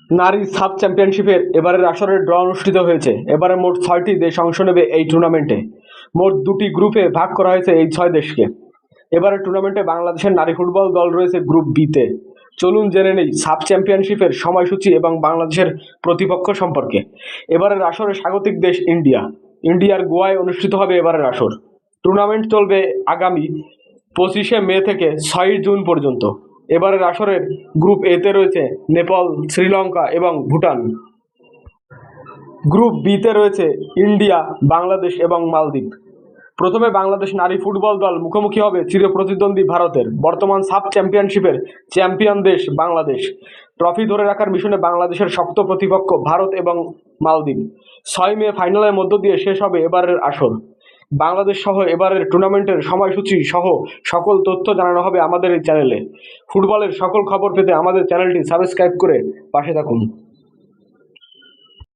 নারী সাব চ্যাম্পিয়নশিপের এবারের আসরের ড্র অনুষ্ঠিত হয়েছে। এবারে মোট 6টি দেশ অংশ নেবে এই টুর্নামেন্টে। মোট 2টি গ্রুপে ভাগ করা হয়েছে এই 6 দেশকে। এবারের টুর্নামেন্টে বাংলাদেশের নারী ফুটবল দল রয়েছে গ্রুপ বিতে। চলুন জেনে নেই সাব চ্যাম্পিয়নশিপের সময়সূচি এবং বাংলাদেশের প্রতিপক্ষ সম্পর্কে। এবারের আসরে স্বাগতিক দেশ ইন্ডিয়া। ইন্ডিয়ার গোয়ায় অনুষ্ঠিত হবে এবারের আসর। টুর্নামেন্ট চলবে আগামী 25শে মে থেকে 6ই জুন পর্যন্ত। এবারের আসরের গ্রুপ এতে রয়েছে নেপাল, শ্রীলঙ্কা এবং ভুটান। গ্রুপ বিতে রয়েছে ইন্ডিয়া, বাংলাদেশ এবং মালদ্বীপ। প্রথমে বাংলাদেশ নারী ফুটবল দল মুখোমুখি হবে চিরপ্রতিদ্বন্দ্বী ভারতের, বর্তমান সাব চ্যাম্পিয়নশিপের চ্যাম্পিয়ন দেশ বাংলাদেশ। ট্রফি ধরে রাখার মিশনে বাংলাদেশের শক্ত প্রতিপক্ষ ভারত এবং মালদ্বীপ। 6 মে ফাইনালের মধ্য দিয়ে শেষ হবে এবারের আসর। বাংলাদেশ সহ এবারের টুর্নামেন্টের সময়সূচি সহ সকল তথ্য জানানো হবে আমাদের এই চ্যানেলে। ফুটবলের সকল খবর পেতে আমাদের চ্যানেলটি সাবস্ক্রাইব করে পাশে থাকুন।